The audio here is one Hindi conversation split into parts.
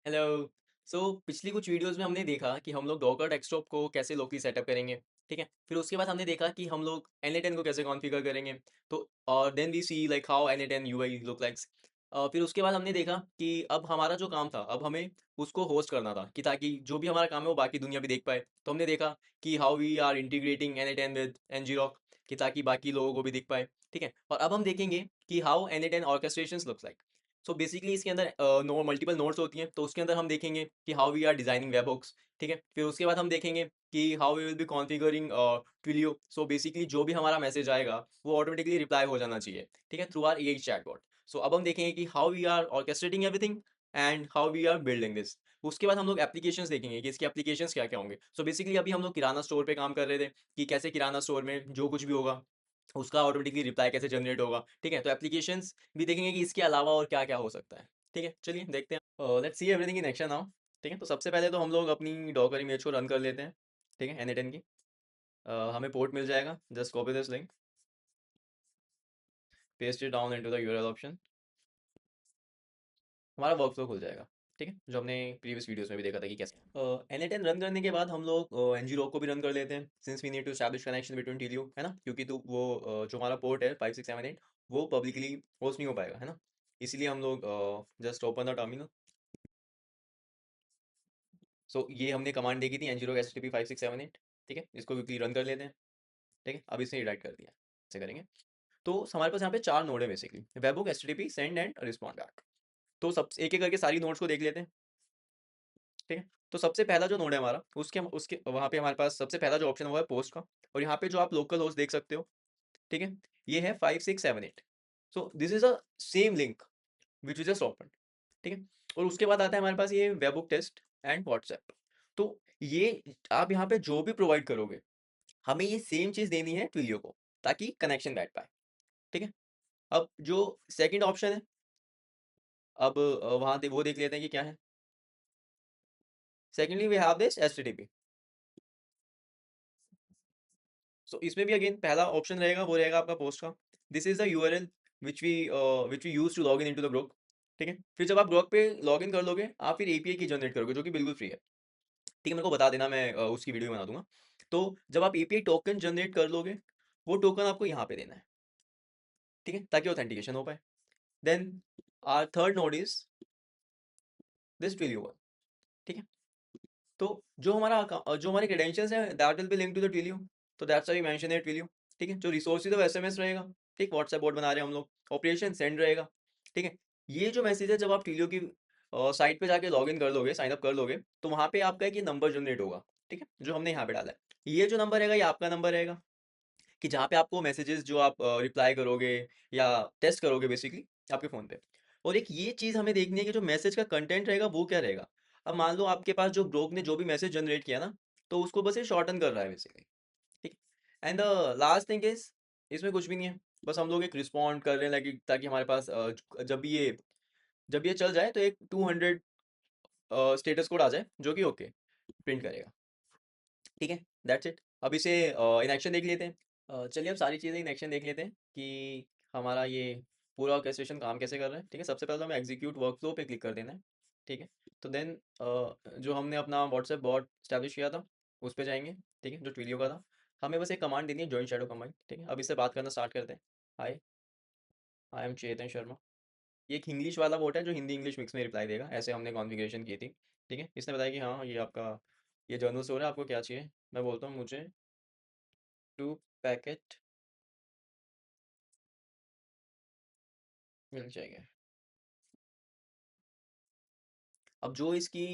हेलो। पिछली कुछ वीडियोस में हमने देखा कि हम लोग डॉकर डेस्कटॉप को कैसे लोकली सेटअप करेंगे। ठीक है, फिर उसके बाद हमने देखा कि हम लोग NA10 को कैसे कॉन्फ़िगर करेंगे। तो और then we see like how NA10 UI look likes. फिर उसके बाद हमने देखा कि अब हमारा जो काम था, अब हमें उसको होस्ट करना था कि ताकि जो भी हमारा काम है वो बाकी दुनिया भी देख पाए। तो हमने देखा कि how we are integrating NA10 with ngrok कि ताकि बाकी लोगों को भी दिख पाए। ठीक है, और अब हम देखेंगे कि how NA10 orchestrations looks like. So basically इसके अंदर नो मल्टीपल नोड्स होती हैं, तो उसके अंदर हम देखेंगे कि how we are designing webhooks. ठीक है, फिर उसके बाद हम देखेंगे कि how we will be configuring Twilio. So basically जो भी हमारा मैसेज आएगा वो ऑटोमेटिकली रिप्लाई हो जाना चाहिए। ठीक है, through our AI chatbot. So अब हम देखेंगे कि how we are orchestrating everything and how we are building this. उसके बाद हम लोग एप्लीकेशंस देखेंगे कि इसके एप्लीकेशंस क्या क्या होंगे। सो बेसिकली अभी हम लोग किराना स्टोर पे काम कर रहे थे कि कैसे किराना स्टोर में जो कुछ भी होगा उसका ऑटोमेटिकली रिप्लाई कैसे जनरेट होगा। ठीक है, तो एप्लीकेशंस भी देखेंगे कि इसके अलावा और क्या क्या हो सकता है। ठीक है, चलिए देखते हैं। Let's see everything in action now. ठीक है, तो सबसे पहले तो हम लोग अपनी डॉकर इमेज को रन कर लेते हैं। ठीक है, NA10 की हमें पोर्ट मिल जाएगा। Just copy this link, paste it down into the URL option, हमारा वर्कफ्लो खुल जाएगा। ठीक है, जो हमने प्रीवियस वीडियोस में भी देखा था कि कैसे NA10 रन करने के बाद हम लोग ngrok को भी रन कर लेते हैं, since we need to establish connection between Twilio, है ना, क्योंकि तो वो जो हमारा पोर्ट है 5678 वो पब्लिकली होस्ट नहीं हो पाएगा, है ना। इसीलिए हम लोग जस्ट ओपन द टर्मिनल। सो ये हमने कमांड देखी थी ngrok http 5678। ठीक है, इसको क्विकली रन कर लेते हैं। ठीक है, अब इसने राइट कर दिया, ऐसे करेंगे। तो हमारे पास यहाँ पे चार नोड है basically, webhook, HTTP, send and respond back. तो सब एक एक करके सारी नोड्स को देख लेते हैं। ठीक है, तो सबसे पहला जो नोड है हमारा, उसके उसके वहाँ पे हमारे पास सबसे पहला जो ऑप्शन है वो है पोस्ट का। और यहाँ पे जो आप लोकल होस्ट देख सकते हो, ठीक है, ये है 5678। So this is a same link which is just open. ठीक है, और उसके बाद आता है हमारे पास ये वेबहुक टेस्ट एंड व्हाट्सएप। तो ये आप यहाँ पे जो भी प्रोवाइड करोगे, हमें ये सेम चीज देनी है ट्विलियो को, ताकि कनेक्शन बैठ पाए। ठीक है, अब जो सेकंड ऑप्शन है, अब वहां वो देख लेते हैं कि क्या है। Secondly we have this HTTP। So इसमें भी अगेन पहला ऑप्शन रहेगा, वो रहेगा आपका पोस्ट का। This is the URL which we use to log in into the group. ठीक है, फिर जब आप ग्रुप पे लॉग इन कर लोगे, आप फिर API की जनरेट करोगे जो कि बिल्कुल फ्री है। ठीक है, मेरे को बता देना, मैं उसकी वीडियो बना दूंगा। तो जब आप API टोकन जनरेट कर लोगे, वो टोकन आपको यहाँ पे देना है। ठीक है, ताकि ऑथेंटिकेशन हो पाए। Then our third node is this Twilio one. ठीक है, तो जो हमारे क्रेडेंशियल्स हैं that will be link to the Twilio. तो that's why we mention it Twilio. ठीक है, जो रिसोर्सेज ऑफ SMS रहेगा, ठीक, व्हाट्सएप बोर्ड बना रहे हैं हम लोग, ऑपरेशन सेंड रहेगा। ठीक है, ये जो मैसेज है, जब आप ट्विलियो की साइट पे जाके लॉग इन कर लोगे, साइन अप कर लोगे, तो वहाँ पे आपका एक ये नंबर जनरेट होगा। ठीक है, जो हमने यहाँ पे डाला है, ये जो नंबर रहेगा ये आपका नंबर रहेगा, कि जहाँ पे आपको मैसेजेस जो आप रिप्लाई करोगे या टेस्ट करोगे बेसिकली आपके फ़ोन पे। और एक ये चीज़ हमें देखनी है कि जो मैसेज का कंटेंट रहेगा वो क्या रहेगा। अब मान लो आपके पास जो ब्रोक ने जो भी मैसेज जनरेट किया ना, तो उसको बस ये शॉर्टन कर रहा है बेसिकली। ठीक, and the last thing is, इसमें कुछ भी नहीं है, बस हम लोग एक रिस्पॉन्ड कर रहे हैं ताकि ताकि हमारे पास जब ये चल जाए तो एक 200 स्टेटस कोड आ जाए जो कि ओके प्रिंट करेगा। ठीक है, दैट्स इट। अब इसे इन एक्शन देख लेते हैं। चलिए अब सारी चीज़ें इन एक्शन देख लेते हैं कि हमारा ये पूरा ऑर्केस्ट्रेशन काम कैसे कर रहा है। ठीक है, सबसे पहले तो हमें एग्जीक्यूट वर्कफ्लो पे क्लिक कर देना है। ठीक है, तो देन जो हमने अपना व्हाट्सएप बॉट स्टैब्लिश किया था उस पे जाएंगे। ठीक है, जो ट्विलियो का था, हमें बस एक कमांड देनी है, जॉइन शैडो कमांड। ठीक है, अब इससे बात करना स्टार्ट करते हैं। हाय, आई एम चेतन शर्मा। ये एक इंग्लिश वाला बोट है जो हिंदी इंग्लिश मिक्स में रिप्लाई देगा, ऐसे हमने कॉन्फ़िगरेशन की थी। ठीक है, इसने बताया कि हाँ ये आपका ये जर्नल स्टोर है, आपको क्या चाहिए। मैं बोलता हूँ मुझे 2 पैकेट मिल जाएंगे। अब जो इसकी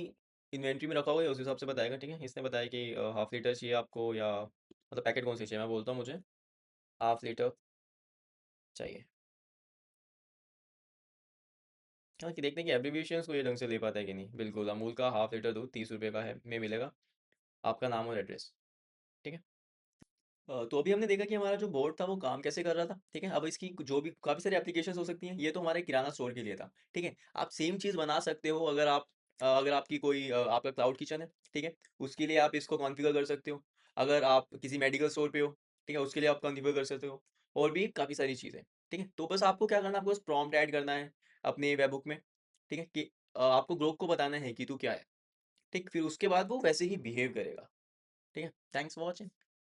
इन्वेंट्री में रखा हुआ है उस हिसाब से बताएगा। ठीक है, इसने बताया कि हाफ लीटर चाहिए आपको या मतलब पैकेट कौन सी चाहिए। मैं बोलता हूँ मुझे हाफ लीटर चाहिए। हाँ, कि देखते हैं कि एब्रीविएशंस को ये ढंग से ले पाता है कि नहीं। बिल्कुल, अमूल का हाफ लीटर दूध 30 रुपये का है में मिलेगा, आपका नाम और एड्रेस। ठीक है, तो अभी हमने देखा कि हमारा जो बोर्ड था वो काम कैसे कर रहा था। ठीक है, अब इसकी जो भी काफ़ी सारी एप्लीकेशंस हो सकती हैं। ये तो हमारे किराना स्टोर के लिए था। ठीक है, आप सेम चीज़ बना सकते हो अगर आप अगर आपकी कोई आपका क्लाउड किचन है। ठीक है, उसके लिए आप इसको कॉन्फ़िगर कर सकते हो। अगर आप किसी मेडिकल स्टोर पे हो, ठीक है, उसके लिए आप कॉन्फ़िगर कर सकते हो। और भी काफ़ी सारी चीज़ें। ठीक है, तो बस आपको क्या करना है, आपको बस प्रॉम्प्ट ऐड करना है अपने वेबहुक में। ठीक है, कि आपको ग्रोक को बताना है कि तू क्या है, ठीक? फिर उसके बाद वो वैसे ही बिहेव करेगा, ठीक है? Thanks for watching.